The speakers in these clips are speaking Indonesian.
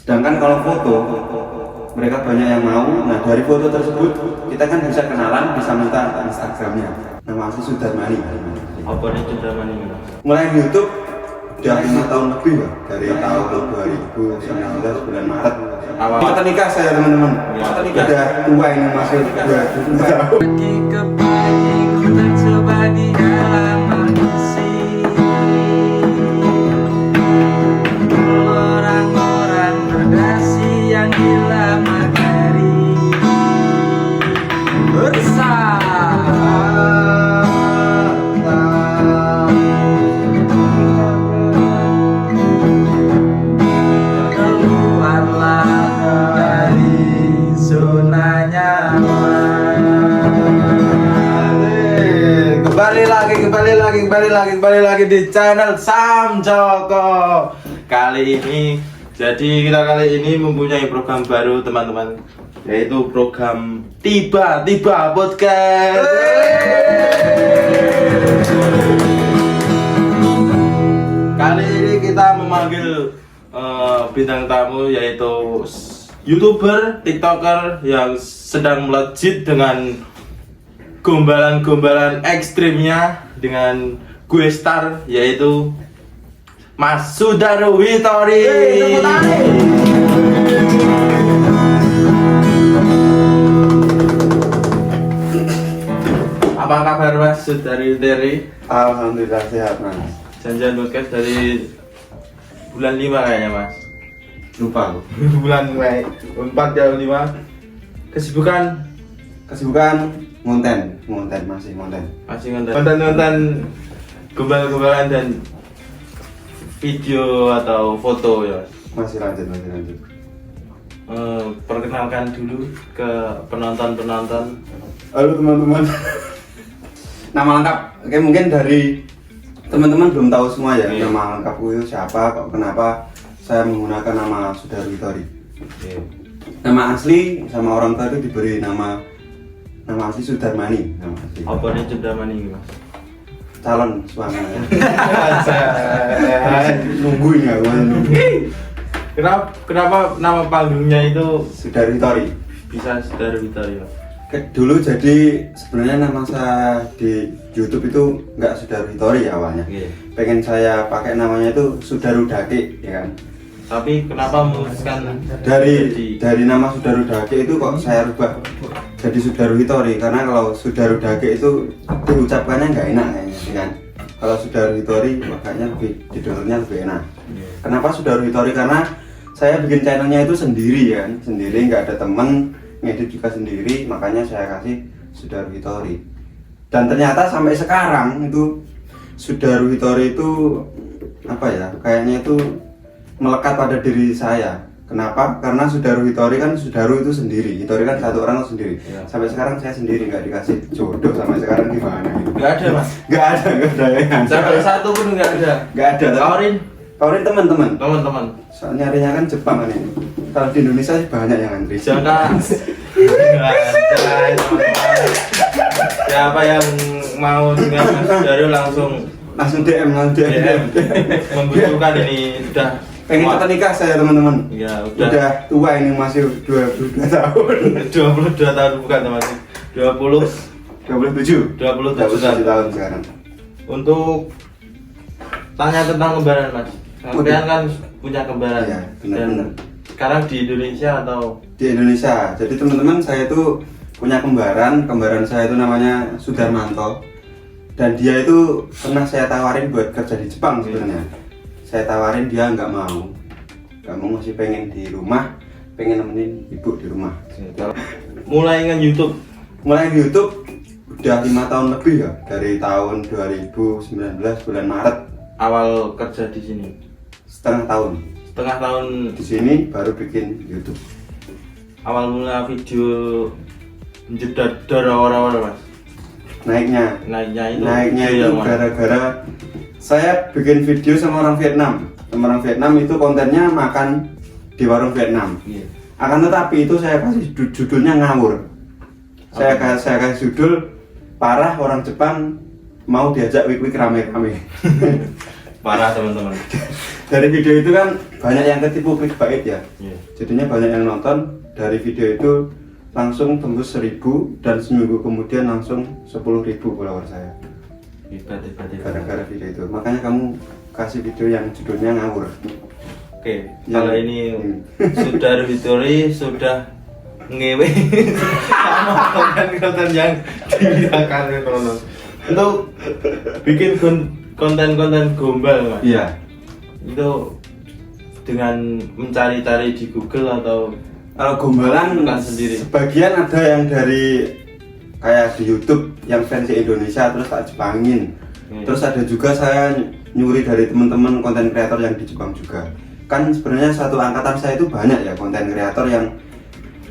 Sedangkan kalau foto, mereka banyak yang mau. Nah dari foto tersebut kita kan bisa kenalan, bisa minta Instagramnya. Nama asli Sudarmani. Apa nih Sudarmani? Mulai di YouTube udah 5 tahun lebih ya, dari tahun 2019 bulan Maret. Awal Kita nikah saya teman-teman. Kita nikah. Udah tua ini masih 22 tahun. Pergi ke pagi ku tercoba di dalam mengisi orang-orang berdasi yang gila materi keluarlah dari zona nyaman. Kembali lagi di channel Sam Joko. Kita kali ini mempunyai program baru teman-teman, yaitu program Tiba-Tiba Podcast. Kali ini kita memanggil bintang tamu, yaitu YouTuber, TikToker yang sedang melejit dengan gombalan-gombalan ekstrimnya dengan gue star, yaitu Mas Sudarwittori. Apa kabar Mas Sudarwittori? Alhamdulillah sehat mas. Janjian podcast dari bulan 5 kayaknya Mas. Lupa aku. Bulan Mei 4 jam 5. Kesibukan ngonten masih ngonten. Masih nonton gombal-gombalan dan video atau foto ya. Masih lanjut. Perkenalkan dulu ke penonton. Halo teman-teman. Nama lengkap, oke mungkin dari teman-teman belum tahu semua ya. Iya. Nama lengkapku itu siapa, kok kenapa saya menggunakan nama Sudarwittori. Nama asli sama orang tua itu diberi nama asli Sudarmani. Nama asli. Apa nih Sudarmani ini Mas? Calon suaminya. Nungguin ya, Kenapa nama panggungnya itu Sudarwittori. bisa Sudarwittori Mas? Dulu jadi sebenarnya nama saya di YouTube itu nggak Sudarwittori ya awalnya. Pengen saya pakai namanya itu Sudarudake ya kan. Tapi kenapa memutuskan Dari nama Sudarudake itu kok saya rubah jadi Sudarwittori, karena kalau Sudarudake itu diucapkannya nggak enak kayaknya kan. Kalau Sudarwittori makanya didengarnya lebih enak. Kenapa Sudarwittori? Karena saya bikin channelnya itu sendiri ya, sendiri nggak ada temen, ngedit juga sendiri, makanya saya kasih Sudarwittori. Dan ternyata sampai sekarang itu Sudarwittori itu apa ya, kayaknya itu melekat pada diri saya. Kenapa? Karena Sudarwittori kan Sudaru itu sendiri, Hitori kan satu orang sendiri. Ya. Sampai sekarang saya sendiri, nggak dikasih jodoh sampai sekarang gimana gitu. Nggak ada Mas. Nggak ada ya. Sampai satu pun nggak ada. Nggak ada. Kaurin teman-teman. Soalnya nyarinya kan Jepang kan ini. Kalau di Indonesia sih banyak yang antri. Jangan. Siapa yang mau dengan Mas Sudaru langsung DM. membutuhkan ini sudah Pengen kita nikah saya teman-teman. ya Udah tua ini masih 22 tahun. 22 tahun bukan teman 27 tahun sekarang. Untuk tanya tentang kembaran Mas, kalian kan punya kembaran Iya, benar. dan sekarang di Indonesia atau Di Indonesia. Jadi teman-teman saya itu punya kembaran saya itu namanya Sudarmanto. Dan dia itu pernah saya tawarin buat kerja di Jepang sebenarnya. Saya tawarin, dia nggak mau, masih pengen di rumah, pengen nemenin ibu di rumah. mulai dengan YouTube? Mulai di YouTube udah 5 tahun lebih ya, dari tahun 2019 bulan Maret. Awal kerja di sini Setengah tahun setengah tahun di sini baru bikin YouTube. awal mula video menjadi orang-orang Mas. Naiknya itu yang mana? gara-gara saya bikin video sama orang Vietnam. Itu kontennya makan di warung Vietnam. Iya. Akan tetapi itu saya kasih judulnya ngawur. Saya kasih judul parah orang Jepang mau diajak wik-wik rame-rame. Parah teman-teman. dari video itu kan banyak yang ketipu clickbait ya. Iya. Jadinya banyak yang nonton, dari video itu langsung tembus 1000 dan seminggu kemudian langsung 10.000 follower saya. Hebat. Gara-gara video itu. Makanya kamu kasih video yang judulnya ngawur. Oke, Ya. kalau ini sudah Hitori sudah ngewe sama konten-konten yang diberikan Kronos untuk bikin konten-konten gombal, Mas. Iya. Itu dengan mencari-cari di Google atau Kalau gombalan Bukan sendiri. sebagian ada yang dari kayak di YouTube yang versi Indonesia terus tak Jepangin. Terus ada juga saya nyuri dari teman-teman konten kreator yang di Jepang juga. Kan sebenarnya satu angkatan saya itu banyak ya konten kreator yang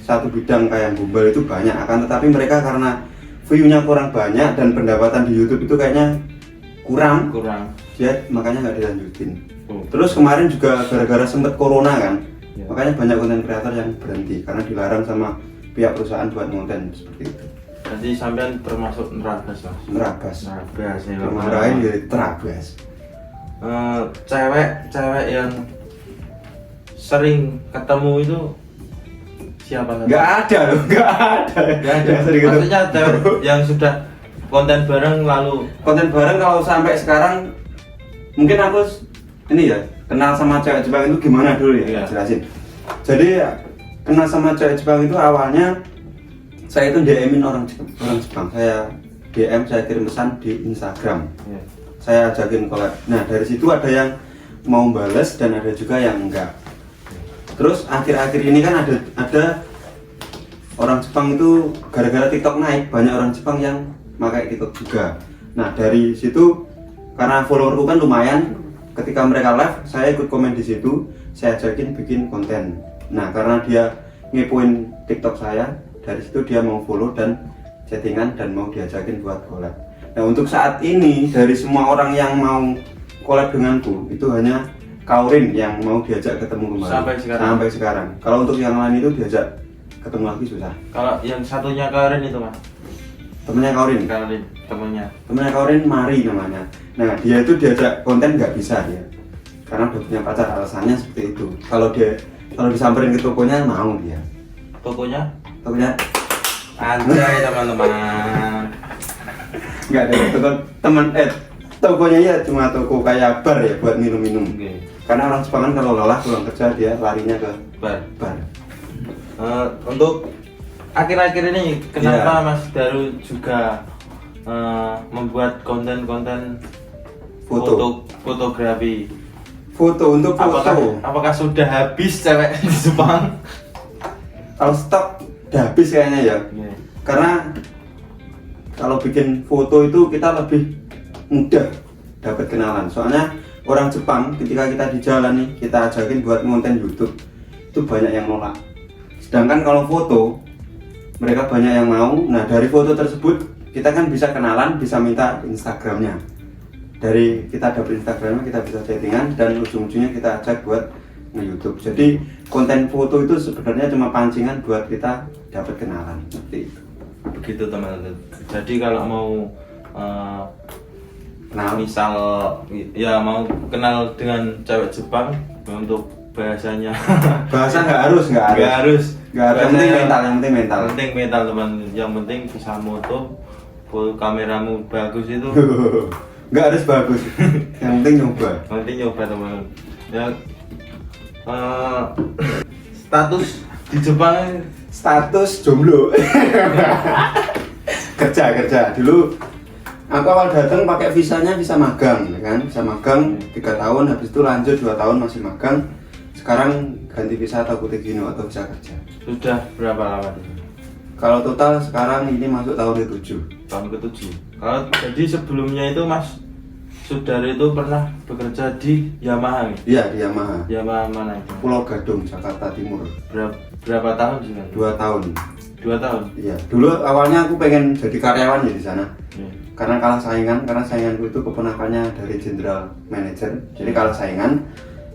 satu bidang kayak gombal itu banyak, akan tetapi mereka karena view-nya kurang banyak dan pendapatan di YouTube itu kayaknya kurang, dia makanya nggak dilanjutin. Terus kemarin juga gara-gara sempet corona kan, Ya. makanya banyak konten kreator yang berhenti karena dilarang sama pihak perusahaan buat konten seperti itu. Jadi sampean termasuk nerabas, Mas. Nerabas, Nerabas ya. kemarahin dari terabas. Cewek yang sering ketemu itu siapa? Nggak ada loh, nggak ada. Nggak ada. Yang sering ketemu. Maksudnya cewek yang sudah konten bareng lalu Konten bareng kalau sampai sekarang mungkin aku ini ya kenal sama cewek Jepang itu gimana dulu ya, Iya. jelasin. Jadi kenal sama cewek Jepang itu awalnya saya itu DM-in orang Jepang. Saya DM, saya kirim pesan di Instagram. ya. Saya ajakin collab. Nah dari situ ada yang mau bales dan ada juga yang enggak. Terus akhir-akhir ini kan ada orang Jepang itu gara-gara TikTok naik, banyak orang Jepang yang pakai TikTok juga. Nah dari situ karena followerku kan lumayan, ketika mereka live saya ikut komen di situ, saya ajakin bikin konten. Nah karena dia ngepoin TikTok saya, dari situ dia mau follow dan chattingan dan mau diajakin buat collab. Nah untuk saat ini dari semua orang yang mau collab denganku itu hanya Kaurin yang mau diajak ketemu kembali Sampai sekarang. sekarang. Kalau untuk yang lain itu diajak ketemu lagi susah. Kalau yang satunya Karen itu, Mas. Temennya Kaurin, Karen temennya. temennya Kaurin Mari namanya. Nah dia itu diajak konten nggak bisa dia, karena udah punya pacar, alasannya seperti itu. Kalau disamperin ke tokonya mau dia. Tokonya Tokonya anjay teman-teman. nggak ada toko tokonya ya cuma toko kayak bar ya buat minum-minum. Oke. Karena orang Jepang kan kalau lelah pulang kerja dia larinya ke Bar. bar. Untuk akhir-akhir ini kenapa Mas Daru juga membuat konten-konten fotografi? Foto untuk foto. Apakah sudah habis cewek di Jepang? Kalau stok udah habis kayaknya ya. Iya. Karena kalau bikin foto itu kita lebih mudah dapat kenalan. Soalnya orang Jepang ketika kita di jalan nih, kita ajakin buat konten YouTube, itu banyak yang nolak. Sedangkan kalau foto, mereka banyak yang mau. Nah dari foto tersebut kita kan bisa kenalan, bisa minta Instagramnya. Dari kita dapat Instagramnya, kita bisa chattingan dan ujung-ujungnya kita ajak buat nge-YouTube. Jadi konten foto itu sebenarnya cuma pancingan buat kita dapat kenalan seperti itu. Begitu teman-teman. Jadi kalau mau Kenal. misal ya mau kenal dengan cewek Jepang untuk bahasanya Bahasa nggak harus. Yang penting mental, Yang penting mental teman, yang penting bisa moto, full kameramu bagus itu. Nggak harus bagus, yang penting nyoba. Nanti nyoba teman. Ya status di Jepang Status jomblo. kerja dulu. Aku awal datang pakai visanya visa magang, ya kan? Visa magang 3 tahun, habis itu lanjut 2 tahun masih magang. Sekarang ganti visa atau Kutegino atau visa kerja. sudah berapa lama? Kalau total sekarang ini masuk tahun ke-7. Tahun ke-7. Kalau jadi sebelumnya itu Mas Sudar itu pernah bekerja di Yamaha nih? Iya di Yamaha. Yamaha mana itu? Pulau Gadung, Jakarta Timur. Berapa tahun sih? 2 tahun. 2 tahun? Iya. Dulu awalnya aku pengen jadi karyawan ya di sana. Iya. Karena kalah saingan, karena sainganku itu keponakannya dari general manager. Jadi kalah saingan.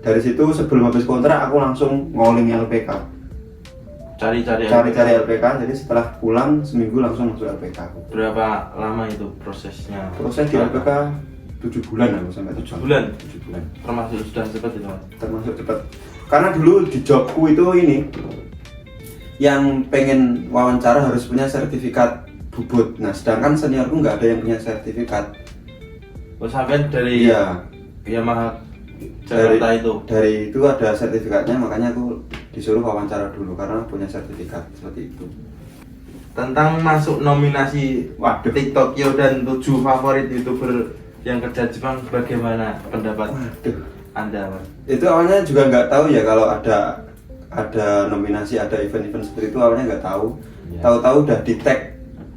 Dari situ sebelum habis kontrak aku langsung ngoling LPK. Cari-cari LPK. Jadi setelah pulang seminggu langsung masuk LPK aku. Berapa lama itu prosesnya? Proses di LPK 7 bulan aku sampai 7 bulan? 7 bulan. Termasuk sudah cepat itu Mas? Termasuk cepat. Karena dulu di jobku itu ini yang pengen wawancara harus punya sertifikat bubut. Nah, sedangkan seniorku nggak ada yang punya sertifikat. Oh, sampai dari Iya. Yamaha Jakarta itu? Dari itu ada sertifikatnya, makanya aku disuruh wawancara dulu karena punya sertifikat seperti itu. Tentang masuk nominasi Waduh. TikTokyo dan 7 favorit YouTuber yang kerja Jepang, bagaimana pendapat Waduh. Anda, Mas? Itu awalnya juga nggak tahu ya kalau ada nominasi, ada event-event seperti itu, awalnya nggak tahu. Iya. Tahu-tahu udah di tag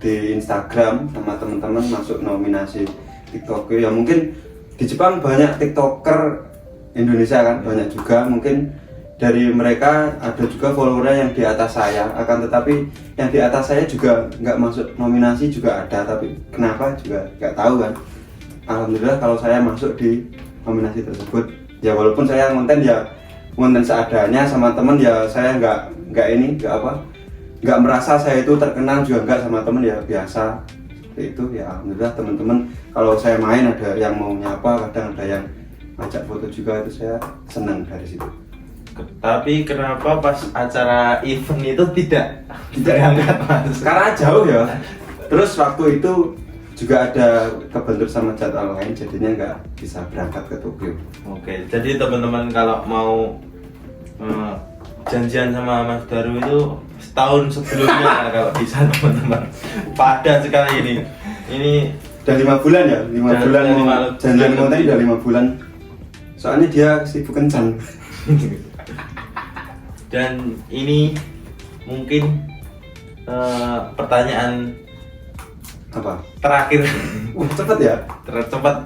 di Instagram sama teman-teman masuk nominasi TikTokyo. Ya mungkin di Jepang banyak TikToker Indonesia kan, banyak juga. Mungkin dari mereka ada juga followernya yang di atas saya, akan tetapi yang di atas saya juga nggak masuk nominasi juga ada, tapi kenapa juga nggak tahu kan. Alhamdulillah kalau saya masuk di nominasi tersebut, ya walaupun saya konten seadanya sama temen, ya saya nggak merasa saya itu terkenal juga nggak, sama temen ya biasa seperti itu. Ya alhamdulillah teman-teman kalau saya main ada yang mau nyapa, kadang ada yang ngajak foto juga, itu saya senang dari situ. Tapi kenapa pas acara event itu tidak diangkat, Mas? Karena jauh ya. Terus waktu itu juga ada kebentur sama jadwal lain, jadinya nggak bisa berangkat ke Tokyo. Oke, jadi teman-teman kalau mau janjian sama Mas Daru itu setahun sebelumnya kalau bisa teman-teman. Padat sekali ini. Ini Udah 5 bulan ya, 5 Udah bulan mau 5 janjian bulan konten lebih. udah 5 bulan. Soalnya dia sibuk kencang. dan ini mungkin pertanyaan Apa? terakhir. Cepet ya? cepat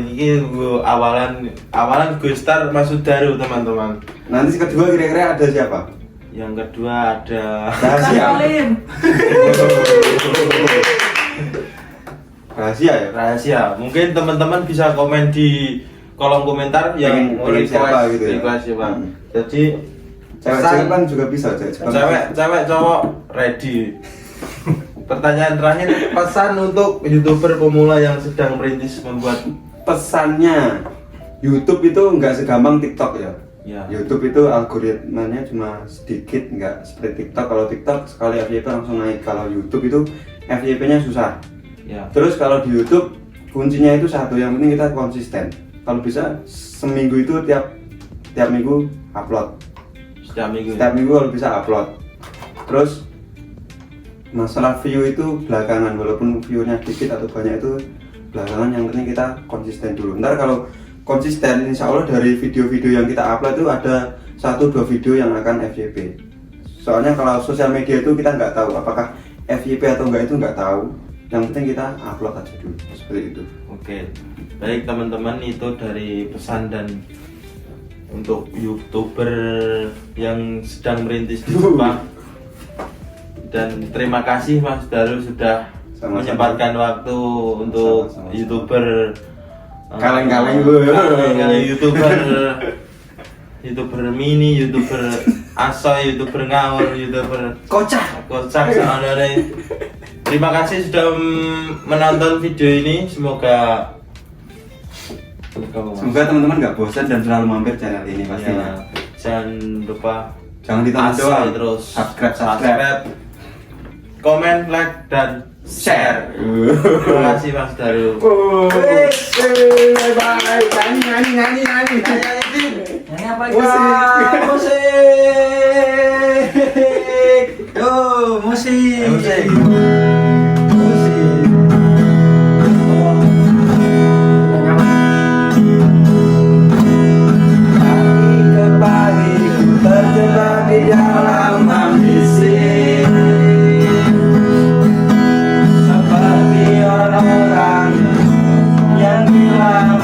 ini awalan gue start Mas Daru, teman-teman. Nanti kedua kira-kira ada siapa? Yang kedua ada Rahasia. Rahasia ya? rahasia. Mungkin teman-teman bisa komen di kolom komentar yang mau Pengen siapa gitu ya? request siapa. Hmm. Jadi Cewek pesan- Jepang juga bisa, cewek cowok ready. Pertanyaan terakhir, pesan untuk YouTuber pemula yang sedang merintis membuat Pesannya, YouTube itu nggak segampang TikTok ya. ya. YouTube itu algoritmanya cuma sedikit, nggak seperti TikTok. Kalau TikTok sekali FYP langsung naik. Kalau YouTube itu FYP-nya susah. Ya. Terus kalau di YouTube kuncinya itu satu, yang penting kita konsisten. Kalau bisa seminggu itu tiap minggu upload. Setiap minggu. Setiap minggu kalau bisa upload. Terus masalah view itu belakangan, walaupun view-nya dikit atau banyak itu belakangan, yang penting kita konsisten dulu. Ntar kalau konsisten, insya Allah dari video-video yang kita upload itu ada 1-2 video yang akan FYP. Soalnya kalau sosial media itu kita nggak tahu apakah FYP atau enggak, itu nggak tahu. Yang penting kita upload aja dulu, seperti itu. Oke, baik teman-teman, itu dari pesan dan untuk YouTuber yang sedang merintis di Jepang. Dan terima kasih Mas Daru sudah Sama-sama. menyempatkan waktu untuk Sama-sama. YouTuber Kaleng-kaleng lu. kaleng-kaleng YouTuber mini, YouTuber asoy, YouTuber ngawur, YouTuber Kocak. kocak sebenarnya. Terima kasih sudah menonton video ini. Semoga teman-teman nggak bosan dan selalu mampir channel ini ya, pastinya. jangan lupa Jangan ditonton asoy doang. terus Subscribe. komen, like, dan share. Terima kasih Mas Daru. Bye. Nyanyi. Nyanyi apa Musik. Kak? Musik. Yo, musik. Musik. Musik. Pagi ke pagi ku terjebak di dalam ambisi, seperti orang-orang yang bilang